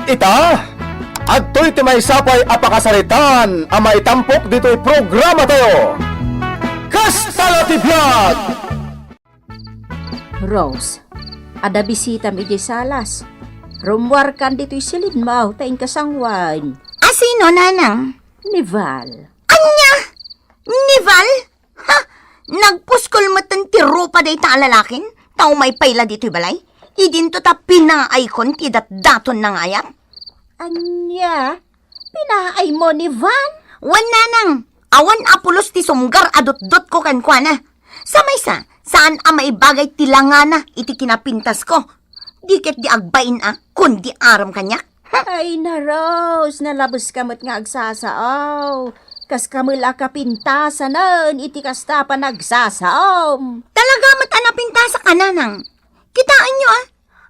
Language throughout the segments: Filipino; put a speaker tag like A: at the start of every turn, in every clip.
A: ita, adto'y ti may sapay apakasaritan ang maitampok dito'y programa tayo. Kastala ti Vlog!
B: Rose, ada bisita mi di salas. Rumwar kan dito'y silid mau taing kasangwan.
C: Sino, nanang?
B: Ni Val.
C: Anya? Ni Val? Ha? Nagpuskol mo tan tiro pa day ta lalakin? Tao may payla dito'y balay? Idinto ta pinaay kon ti daton na ngayak?
B: Anya? Pinaay mo ni Val?
C: Wan nanang, awan apulos ti sumgar adot-dot ko kankwana. Samaysa, saan ang maibagay ti langana iti kinapintas ko? Diket di agbain kundi aram kanyak.
B: Ay na Rose, nalabos kamot nga agsasaaw. Kas kamula kapintasanan, iti kasta pa nagsasaom.
C: Talaga matanapintasa ka nanang. Kitaan nyo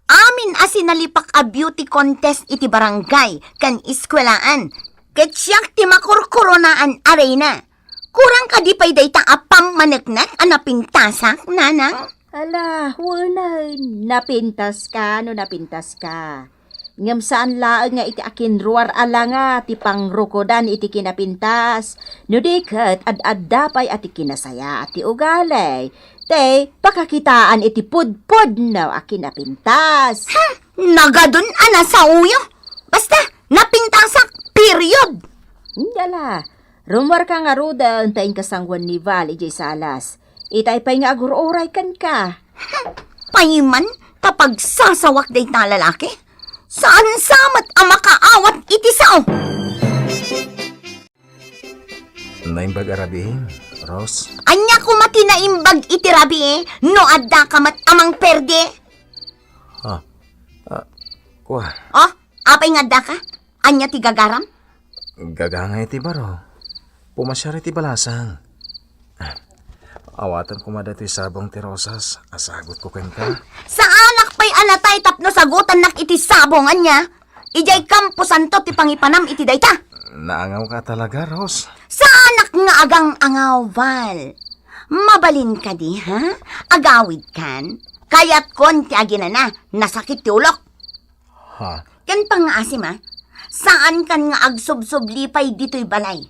C: Amin asinalipak a beauty contest iti barangay kan iskwelaan. Ket siyak ti makurkuronaan arena. Kurang ka di pa'y dayta apang managnak anapintasak, nanang?
B: Ala, wanan. Napintas ka, no napintas ka. Ngam saan laang nga iti akin ruar ala nga ti pangrukodan iti kinapintas. No diket ad-adda pa'y ati kinasaya ati ugalay. Te, pakakitaan iti pudpud na akin napintas.
C: Ha? Nagadun sa uyo? Basta, napintasak, period.
B: Dala, rumor ka nga rudan taing kasangwan ni Val ijay salas. Itay pa'y nga aguroray kan ka.
C: Paiman, kapag sasawak day na lalaki? Saan samat ang makaawat iti sao?
A: Naimbag arabihin, Rose.
C: Anya ko matinaimbag iti rabi no adda kamat amang perde.
A: Kuha,
C: Oh, apay nga adda ka? Anya ti gagaram?
A: gagangay ti baro. Pumasyari ti balasang. Awatan ko madati sabong ti Rosas, asagot ko ken ka.
C: Sa anak pa'y anatay tapno sagutan nak iti sabongan niya. Ijay kampusan to ti pangipanam iti dayta.
A: Naangaw ka talaga, Rose.
C: Sa anak nga agang angaw, Val. Mabalin ka di, ha? Agawid kan? Kaya't kon ti aginana, nasakit ti ulok.
A: Ha?
C: Kan pang-asim, ha? Saan kan nga agsubsublipay dito'y balay?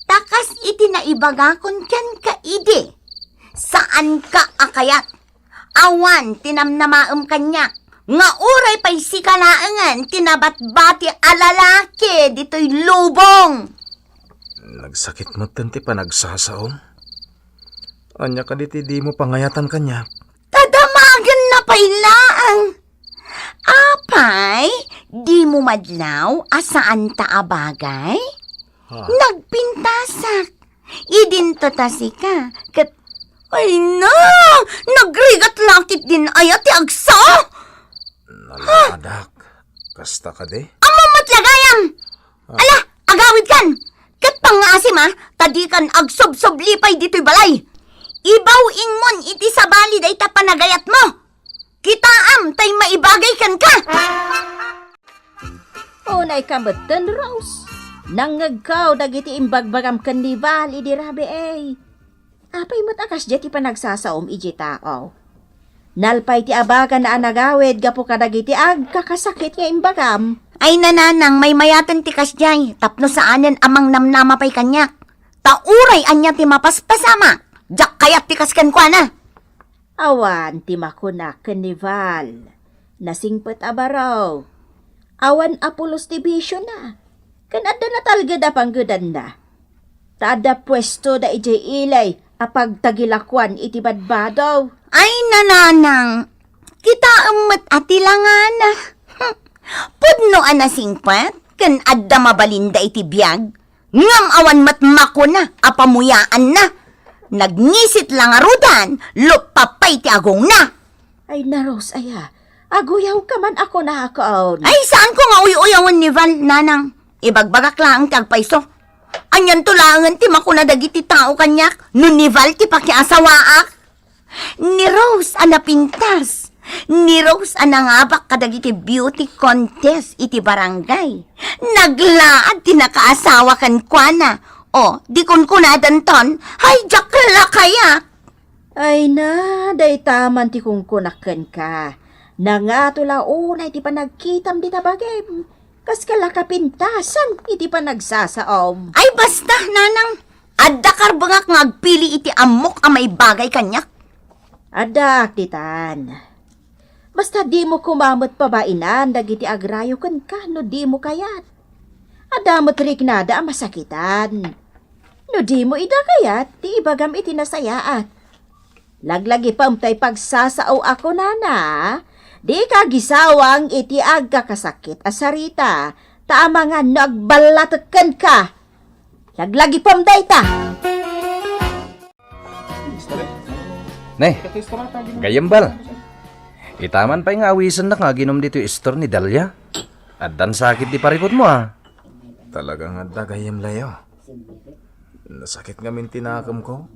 C: Takas iti naibaga kon kan ka ide. Saan ka akayat? Awan tinamnamaem kanyak. Nga uray pa'y sikalaangan tinabatbati alalaki dito'y lubong.
A: Nagsakit mo tanti pa nagsasaom? Anya ka di mo pangayatan kanya.
C: Tadamagan na pailaang. Apay, di mo madlaw asaan ta abagay?
A: Ha?
C: Nagpintasak. Idinto tasi ka. Kat, ay na! Nagrigat lakit din ayat ti agsa!
A: Nalapadak. Kasta ka de?
C: Amo matlagayam! Ala, agawid kan! Kat pangasim tadi kan agsob-soblipay dito'y balay. Ibaw ingmon iti sabali day ta panagayat mo. Kitaam tay maibagay kan ka.
B: Unay kamatan, Rose. Nangagkaw dagiti imbagbagam kan ni Val idi rabi Apay mo't akas jeti pa nagsasaom iji tao. Nalpay ti abagan na anagawid gapo kadagiti kakasakit nga imbagam.
C: Ay nananang may mayatan ti kasjay. Tapno saanen amang namnama pa'y kanyak. Tauray anya ti mapaspasama. Jak kayat ti kaskan kwa na.
B: Awan ti makunak ken ni Val. Nasingpet abaraw. Awan apulos ti bisyo na. Kanada na talga da panggudan na. Tada pwesto da ijay ilay apag tagilakwan iti badbadaw.
C: Ay nananang. Kita umat atilangan na. Pudno anasingpat. Kan adda mabalinda iti biyag. Ngam awan matmako na. Apamuyaan na. Nagnisit lang arudan. Lupapay ti agong na.
B: Ay na Rose, aya. Aguyaw ka man ako na akaon.
C: Ay, saan ko nga uy-uyawan ni Val, nanang? Ibagbagak lang ti agpaiso. Anyan tulangan ti makuna dagiti tao kanyak. No ni Val ti pakiasawaak. Ni Rose anapintas. Ni Rose anangabak kadagiti beauty contest iti barangay. Naglaad ti nakaasawa kan kuana. O, di kun kunadan ton, hay jakla kaya.
B: Ay na, day taman ti kung kunaken ka. Nangatula unay ti panagkitam di tabagem. Kas kala kapintasan, iti pa nagsasaom.
C: Ay basta, nanang. Adda karbangak nga agpili iti amok a may bagay kanyak.
B: Adak, titan. Basta di mo kumamot pabainan, dagiti agrayo kan ka, no di mo kayat. Adamot riknada ang masakitan. No di mo idakayat, di ibagam iti nasayaat. Laglagi pamtay pagsasao ako, nana. Di ka gisawang iti agkakasakit asarita. Taama nga nagbalatakan ka. Laglagi pamday ta.
D: Ne, gayambal. Itaman pa yung awisan na nga ginom dito yung store ni Dalia. At dan sakit di parikot mo
A: Talagang adda gayam layo. Nasakit nga min tinakam ko.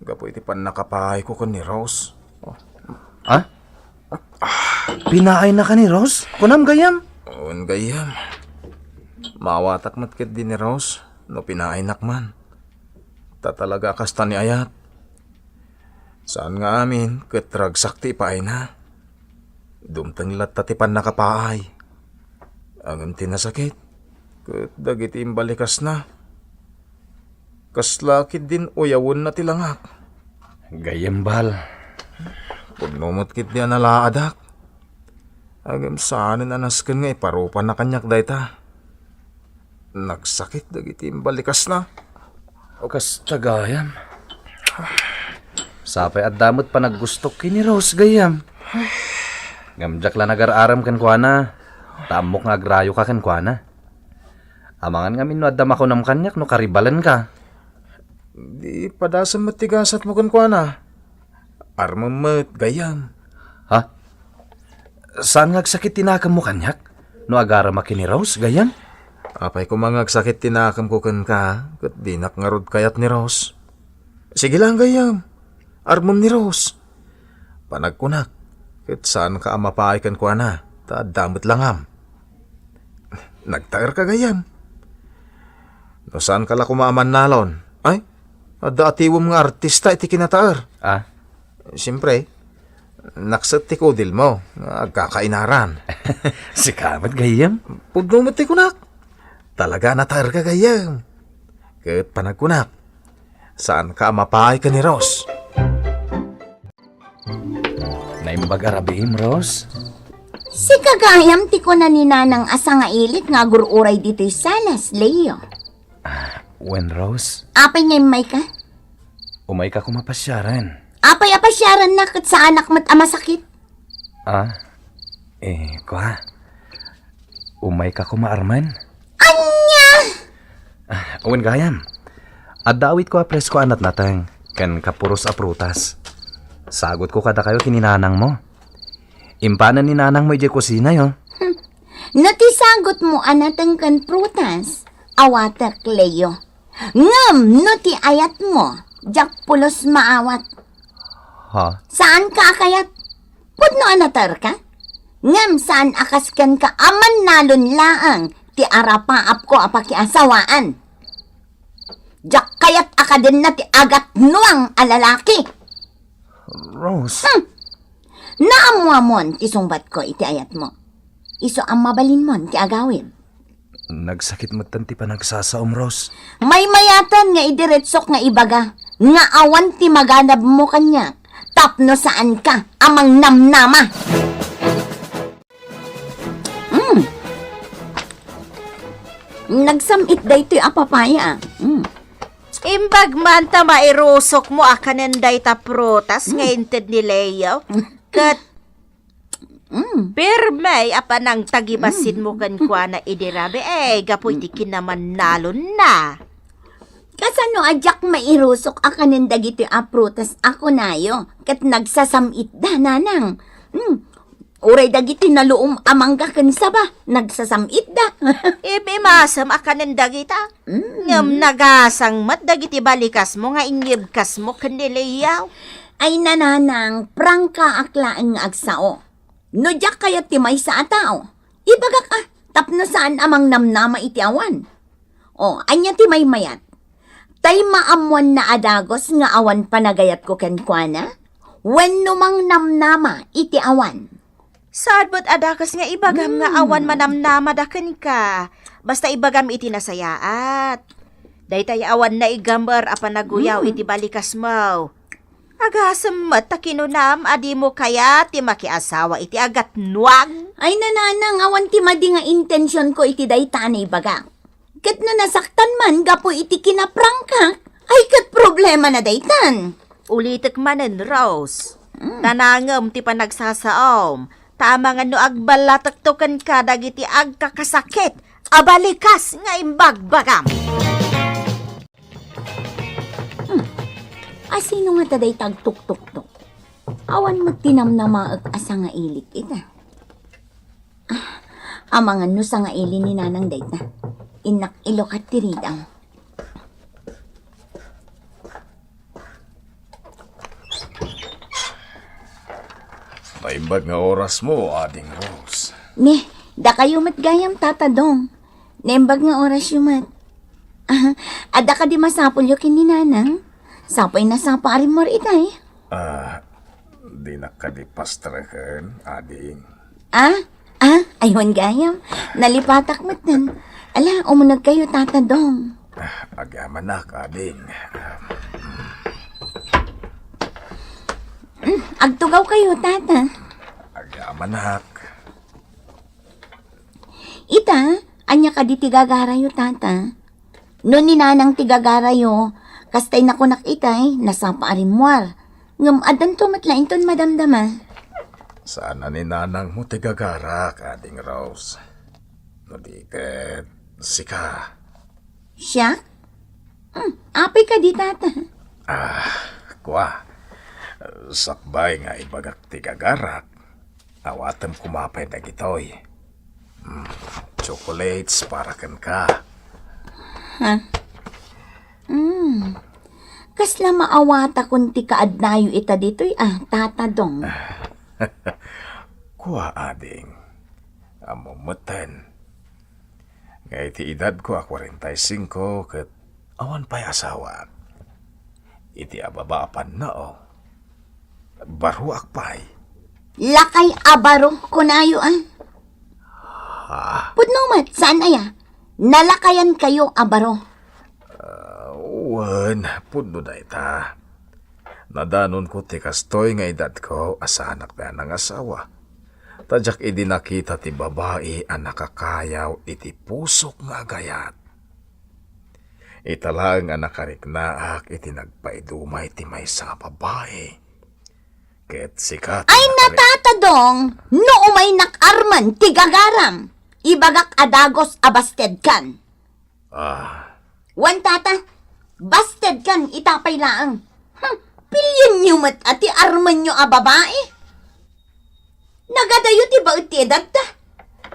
A: Gapo iti pan nakapahay ko ni Rose.
D: Ha? Pinaay na ka ni Rose? Kunam gayam?
A: On gayam. Mawatak matkit din ni Rose. No pinainak man. Tatalaga kasta ni Ayat. Saan nga amin, katrag sakti pa ay na. Dumtang lat tatipan nakapaay. Ang tinasakit. Kat dagiti imbalikas na. Kaslakit din uyawon na tilangak.
D: Gayambal.
A: Pagmumot kit di analaadak. Agam saan na nasken nga iparupan na kanyak dayta. Nagsakit dagiti imbalikas na.
D: O kas tagayam. Sapay at damot pa naggustok kini Rose gayam. Gamjak la nagar-aram kan kuana. Tamok nga agrayo ka kan kuana. Amangan nga minno adam ako nam kanyak no karibalan ka.
A: Di padasam matigasat mo kan kuana. Armamat gayam.
D: Ha? Saan nga sakit tinakam mo kanyak? No agara makini Rose gayam?
A: Apay ko mga sakit tinakam ko kan ka. Kat di nakngarod kayat ni Rose. Sige lang gayam. Armom ni Rose. Panagkunak. Kat saan ka amapaay kan kuana. Ta damot langam. Nagtaer ka gayam. No saan ka la kumaaman nalon? Ay, atiwom nga artista iti kinataer.
D: Ah?
A: Siyempre, naksat ti kodil mo. Agkakainaran.
D: Si kamat gayam?
A: Pudnumot ti kunak. Talaga nataer ka gayam. Kat panagkunak. Saan ka amapaay ka ni Rose?
D: Naimbag arabihim Rose?
C: Si kagayam ti ko na ni nanang asa nga ilit nga gururay dito'y salas, Leo.
D: When Rose?
C: Apay ngay may ka?
D: Umay ka kumapasyaran.
C: Apay apasyaran na kat sa anak mat ama sakit.
D: Ah? Kwa? Umay ka kumaarman?
C: Anya!
D: Uwan gayam. Adawit ko apres ko anat natang. Kan kapuros aprutas. Sagot ko kada kayo kininanang mo. Impanan ni nanang mo ije kusina yo.
C: Natisagot mo anatang kan prutas. Awatak, Leo. Ngam, no ti ayat mo. Jak pulos maawat.
D: Ha?
C: Saan ka akayat? Pudno anatar ka? Ngam, saan akaskan ka aman nalon laang. Ti arapaap ko apakiasawaan. Jak kayat akadin na ti agat nuang alalaki.
D: Rose?
C: Naamuamon ti sungbat ko iti ayat mo. Iso ang mabalin mon ti agawin.
D: Nagsakit mo tanti pa nagsasaom, Rose.
C: May mayatan nga idiretsok nga ibaga. Nga awan ti maganab mo kanya. Tapno saan ka amang namnama. Nagsamit da ito'y apapaya.
B: Imbag man ta mairusok mo akanenday ta prutas nga inted ni Leo. Kat Pirmay apanang tagibasin mo kan kwa na idirabe gapoy di kinaman nalon na.
C: Kasano ajak mairusok akanin dagiti aprutas ako nayo. Kat nagsasamit da nanang. Uray dagiti naluom amangga kan saba. Nagsasamit da.
B: Ibimasam akanin dagita. Ngam nagasang mat dagiti balikas mo nga ingibkas mo kan ni Leo.
C: Ay nananang prangka aklaan nga agsao. No jak kayat ti may sa atao. Ibaga ka, tapno saan amang namnama iti awan. O, anya ti may mayat. Tay maamuan na adagos nga awan panagayat ko kenkwana. When numang namnama iti awan.
B: Sad mo't adakas nga ibagam nga awan manamnamadakan ka. Basta ibagam iti nasayaat. Daytay awan na igambar apan naguyaw iti balikas mo. Agasam mat takinunam adi mo kaya ti makiasawa iti agat nuwag.
C: Ay nananang, awan ti madi nga intensyon ko iti dayta na ibaga. Kat no nasaktan man, gapo iti kinaprangka, ay kat problema na daytan.
B: Ulitek manen, Rose. Nanangam ti panagsasaom. Tama nga no agbalataktukan ka dagiti agkakasakit. Abalikas nga imbagbagam.
C: Asino nga taday tagtuk-tuk-tuk? Awan magtinamnamaag asa nga ilik ita. Amangan no sa nga ili ni nanang dayta. Inak ilokat tiridang.
A: Maimbag nga oras mo, ading Rose.
C: Ne, da kayo matgayam tatadong. Nembag nga oras yumat. Ada ka di masapol yung kininanang. Sapay na sapa rin mo itay.
A: Di nakalipastrakan, ading.
C: Ayun gayam. Nalipatak matan. Ala, umunag kayo tatadong.
A: Agaman na, ading.
C: Agtugaw kayo, tata.
A: Agaman na.
C: Ita, anya ka di tigagarayo, tata. No ni nanang tigagarayo, kastay na kunak itay, nasapa arimwar. Ngam adan tumatlain ton madamdama.
A: Sana ni nanang mo tigagarak, ading Rose. No di ket sika.
C: Siya? Apay ka di, tata.
A: Kwa. Sakbay nga ibagak tigagarak. Awatem kumapay na gitoy. Chocolates para kan ka.
C: Kasla maawata kun ti kaadnayo ita dito'y tatadong.
A: Kwa ading. Amumutan. Nga iti edad ko 45 ket awan pa'y asawa. Iti ababaapan na Baro akpay.
C: Lakay abaro kunayo Pudno mat, saan aya? Nalakayan kayo abaro.
A: Wan, puno na ita. Nadanon ko ti kastoy nga edad ko asanak na ng asawa. Tadyak idi nakita ti babae ang nakakayaw iti pusok nga gayat. Italang nga nakariknaak iti nagpaidumay ti may sa babae. Ket sikat.
C: Ay natatadong, no umay nakarman tigagaram. Ibagak adagos abasted kan. Wan tata, basted kan itapay laang. Pilyan nyo mat ati arman nyo babae. Nagadayo ti ba iti edad ta?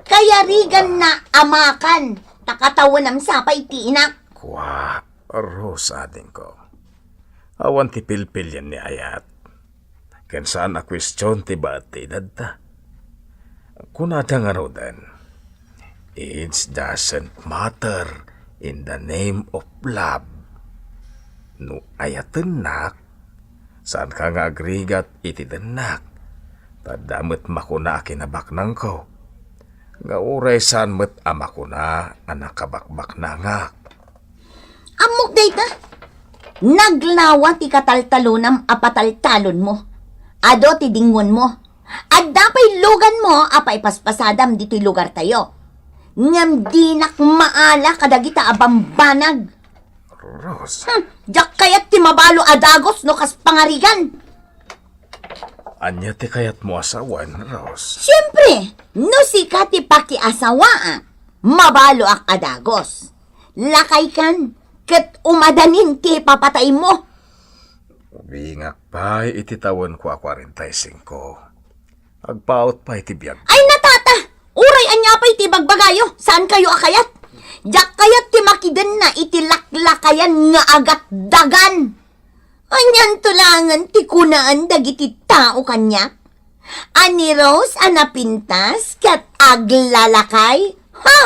C: Kaya rigan na amakan, takatawan ng sapay ti inak.
A: Kwa, Rose ading ko. Awan ti pilpilyan ni ayat. Ken saan a question ti ba't ti edad ta? Kunada nga rodan, age doesn't matter in the name of love. No ayaten nak, saan ka nga agrigat iti denak, tadamit makuna akinabaknang ko. Nga uray saan met amakuna anakabakbak na nga.
C: Amok dayta, naglawa ti kataltalunam apataltalon mo. Ado ti dingon mo. At dapay lugan mo apay paspasadam dito'y lugar tayo. Ngam dinak maala kadagita abambanag.
A: Rose,
C: Diyak kayat ti mabalo adagos no kas pangarigan.
A: anya ti kayat mo asawan, Rose?
C: Siyempre, no sika ti pakiasawa mabalo ak adagos. Lakay kan, ket umadanin ti papatay mo.
A: Bingak pa ititawan ko 45. Agpaot pa iti biyag.
C: Ay natata! Uray anya pa iti bagbagayo. Saan kayo akayat? Diyak kayat ti makiden na iti laklakayan nga agat dagan. Anyan tulangan ti kunaan dagiti tao kanya. Ani Rose anapintas kat aglalakay. Ha!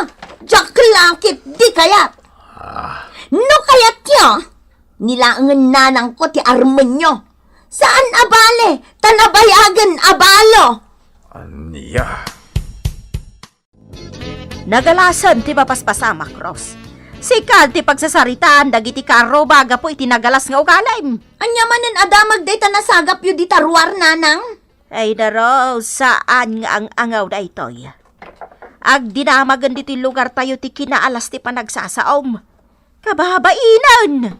C: Diyak lakit di kayat. No kayat yo? Nilaangan nanang ko ti armen nyo. Saan abale? Tanabayagan abalo.
A: Aniya.
B: Nagalasan ti mapaspasama, Cross. Sikal ti pagsasaritaan, dagiti karo baga po itinagalas nga ugalim.
C: Anya manen adamag day tanasagap yu di taruar, nanang.
B: Ay naro, saan nga ang angaw na itoy? Ag dinamagan diti lugar tayo ti kinaalas ti panagsasaom. Kababainan!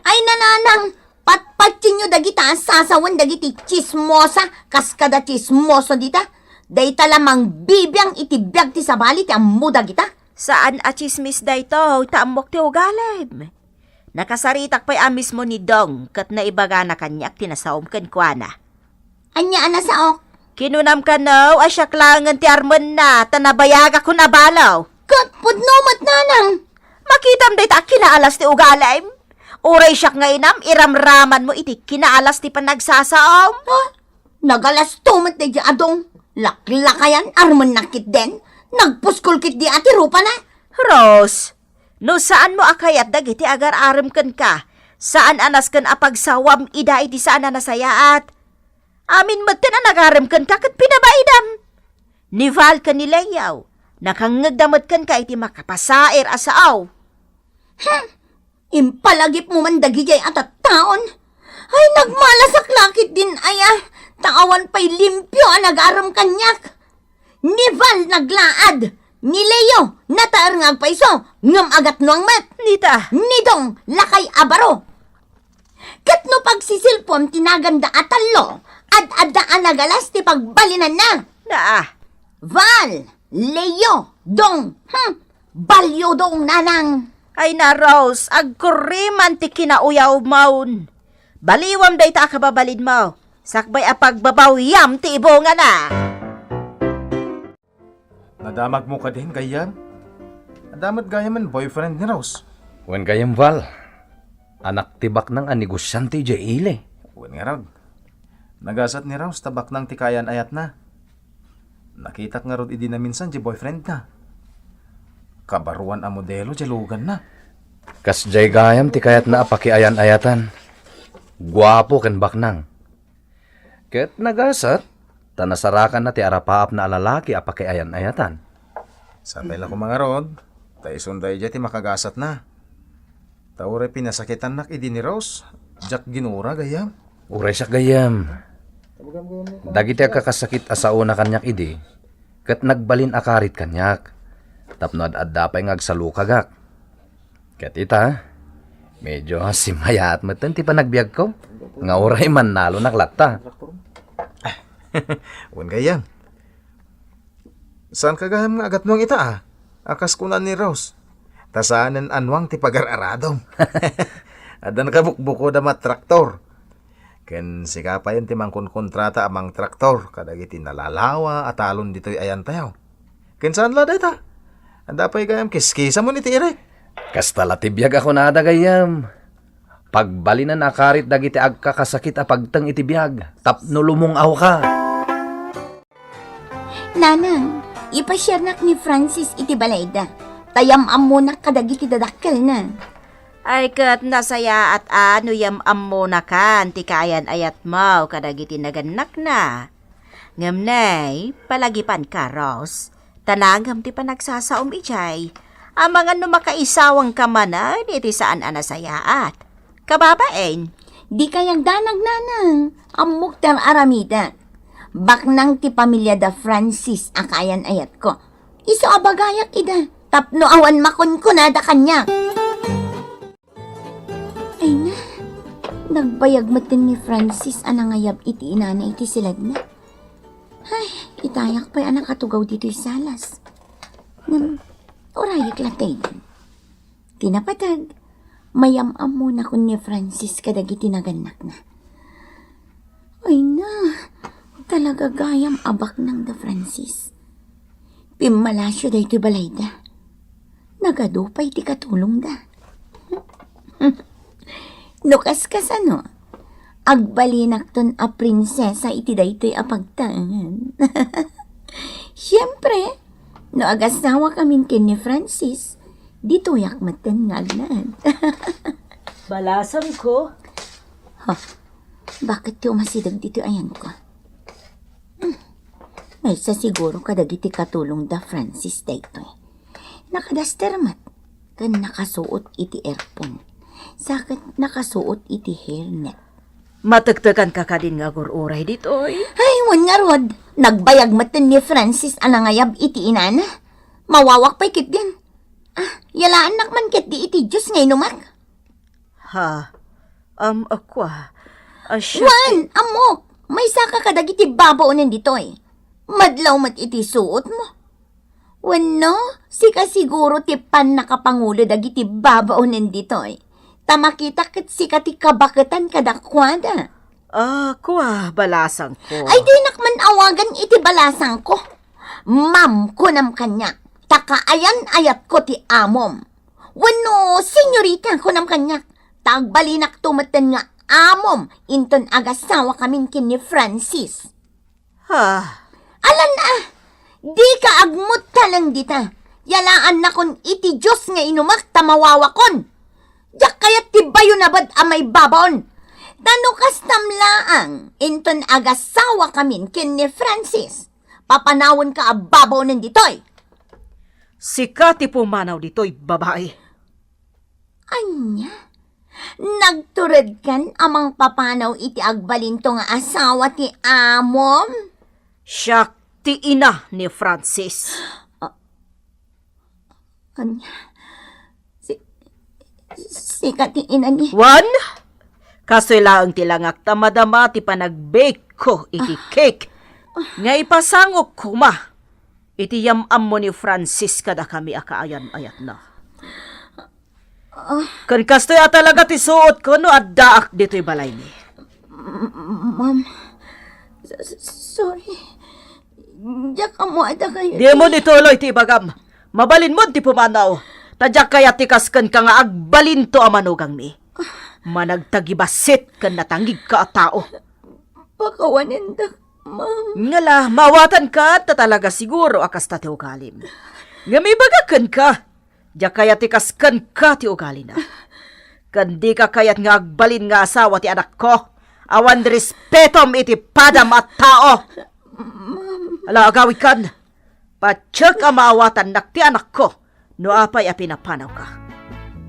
C: Ay nananang, patpatsin nyo dagita ang sasawan dagiti chismosa, kaskada chismoso dita. Day talamang bibiyang itibiyag ti sabali ti ammo dagita.
B: Saan a chismis da ito, taamok ti ugalim. Nakasaritak pa'y amis mo ni Dong, kat naibaga na kanyak tinasaom kan kuana.
C: Anya ana saok.
B: Kinunam ka no, asyak langan ti arman na, tanabayaga ko na balaw.
C: Kat pudnomot, nanang.
B: Makitam day ta kinaalas ti ugalim. Uray siyak nga inam, iramraman mo iti kinaalas ti panagsasaom.
C: Nagalas tumat na di adong. Laklakayan, arman nakit den. Nagpuskulkit di ati rupa na.
B: Rose, no saan mo akayat dagiti agar aram kan ka? Saan anas kan apagsawam ida iti saan na nasayaat? Amin matin na nagaram kan ka kat pinabaidam. Nival ka ni Leyaw, nakangagdamot kan ka iti makapasair asaaw.
C: Impalagip mo man dagijay at at taon. Ay, nagmalasak lakit din aya. Taawan pa'y limpyo ang nag-aram kanyak. Ni Val naglaad. Ni Leo nataar nga agpaiso. Ngam agat no ang mat.
B: Nita,
C: Ni Dong lakay abaro. Kat no pagsisilpom tinaganda atalo. Ad-adaan nagalas ti pagbalinan na. Val, Leo, Dong. Balyo dong nanang.
B: ay na Rose, agkuriman ti kinauyaw maun. Baliwam day ta kababalid mo. Sakbay apagbabawyam ti ibonga na.
A: Nadamag mo ka din, Gayam. Nadamat Gayaman, boyfriend ni Rose.
D: Wen gayam Val, anak tibak ng anigosyante di ile.
A: Uwan nga raw. Nagasat ni Rose, tabak ng tikayan ayat na. Nakitak nga raw idi na minsan di boyfriend na. Kabaruan a modelo di lugan na.
D: Kas jay gayam ti kayat na apakiayan-ayatan. Guwapo ken baknang. Ket nagasat, tanasarakan na ti arapaap na alalaki apakiayan-ayatan.
A: Sabay lang ko mga rod, tayo sunday di ti makagasat na. Taure pinasakitan nak idi ni Rose, jak ginura Gayam.
D: Uray siya gayam. Dagiti kakasakit asauna kanyak idi, ket nagbalin akarit kanyak. Tapno ad-adda pa'y ngagsalukagak. Ket ita, medyo simayat meten ti panagbiag ko. Nga uray man nalo naklatta.
A: Uwan Gayam. Saan ka Gayam nga agat nuang ita Akas kunan ni Rose. Tasaanan anwang ti pagar-aradom. Adan ka bukbuko da traktor. Ken sikapayan ti mangkon kontrata amang traktor kadagiti nalalawa at alon dito'y ayan tayo. Ken saan la data? Anda pa'y Gayam kiskisa mo ni ti Eric.
D: Kastala ti biag ako na gayam. Pagbalinan akarit dagiti agkakasakit a pagteng iti biag. Tapno lumungaw ka.
C: Nanang, ipashare nak ni Francis iti balayda. Tayam amo na kadagiti dadakkel na.
B: Ay kat nasaya at ano yam ammo na kan, ti kayan ayat mo, kadagiti naganak na. Ngamnay, palagipan ka, Rose. Tanangam ti panagsasaom ijay. Ang mga numakaisawang kamanan, iti saan anasayaat. Kababain,
C: Di kayang danag nanang, amok ter aramida. Baknang ti pamilya da Francis akayan ayat ko. Iso abagayak ida, tapno awan makon ko na da kanya. Ay na, nagbayag matin ni Francis anangayab iti inana iti silad na. Ay, itayak pa'y anak katugaw dito'y salas. Orayak latay. Tinapatag, mayamam muna ko ni Francis kadagiti naganak na. Ay na, talaga gayam abak ng da Francis. Pimalasyo da ito balayda. Nagadupay ti katulong da. Nukas kas ano, agbalinak ton a prinsesa iti da ito'y apagtangan. Siyempre, no agasawa kamin ken ni Francis, dito yak maten ngagnan.
B: balasan ko.
C: Bakit ti umasidag dito ayan ko? May sa siguro kadagiti katulong da Francis daytoy. Nakadastermat kan nakasuot iti earphone. Sakit nakasuot iti hairnet.
B: Matagtagan ka ka din nga gururay ditoy.
C: Ay, wan nga rod. Nagbayag matan ni Francis anangayab iti inana. Mawawak pa'y kit din. Yalaan nakman kit di iti Diyos ngay numak.
B: Ha, akwa. Asya,
C: Wan, amok. May saka kadagiti babaunan ditoy. Madlaw mat iti suot mo. Wano, sika siguro ti pan nakapangulo dagiti babaunan ditoy. Tamakita kat sika ti kabaketan kadakwada.
B: akwa, balasang ko.
C: Ay di nakman awagan iti balasang ko. Ma'am ko nam kanya. Takaayan ayat ko ti amom. Wano, senyorita ko nam kanya. Tagbalinak tumatan nga amom. Inton agasawa kamin kin ni Francis.
B: Ha,
C: Alan di ka agmut talang dita. Yalaan na kon iti Diyos nga inumak tamawawakon. Diyak kayat ti bayo na bad amay babon. Tanukas tamlaang, inton agasawa kamin kin ni Francis. Papanawon ka ababaw nanditoy.
B: sika ti pumanaw ditoy, babae.
C: Anya, nagtured kan amang papanaw iti agbalinto nga asawa ti amom?
B: Siya ti ina ni Francis.
C: Anya, si katiin ni...
B: Wan, kaso'y laang tilangak tamadama ti panag-bake ko iti cake. Nga ipasangok ko ma. Iti yamam mo ni Francis kada kami akaayan-ayat na. Kan kastoy talaga ti suot ko no at daak dito'y balay ni.
C: Ma'am, sorry. Diyak amo ada kayo.
B: Di mo nituloy ti bagam. Mabalin mo ti pumanaw. Tadyak kaya ti kaskan ka nga agbalin to amanugang mi. Managtagibasit kan natanggig ka a tao.
C: Pakawanin da, ma'am.
B: Ngala, mawatan ka ta talaga siguro akas ta ti ugalim. Nga may bagakan ka. Diyak kaya ti kaskan ka ti ugali na. Kandi ka kayat nga agbalin nga asawa ti anak ko. Awan respetom iti padam at tao. Ala, agawid kan. Patsak ang maawatan nak ti anak ko. No apay a pinapanaw ka.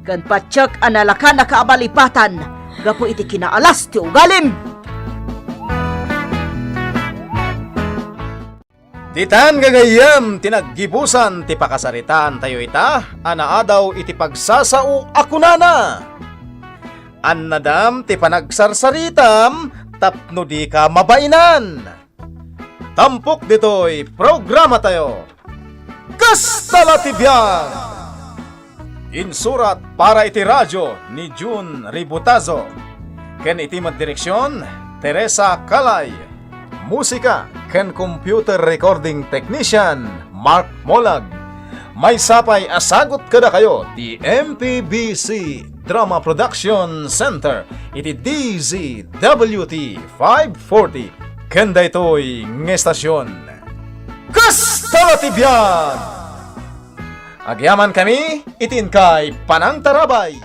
B: Kan patsak analakan na kaabalipatan. Gapo iti kinaalas ti ugalim.
A: Titan gagayam, tinaggibusan, ti pakasaritaan tayo ita, anaadaw iti pagsasao akunana. Annadam, ti panagsarsaritam, tapno di ka mabainan. Tampok dito'y programa tayo. Kastala Tibyan! Insurat para iti radyo ni June Ributazo. Ken iti direksyon, Teresa Calay. Musika ken computer recording technician Mark Molag. May sapay asagot kada kayo di MPBC Drama Production Center iti DZWT 540 ken daytoy ng estasyon. Kastala Tibyan! Agyaman kami itin kay Panang Tarabay.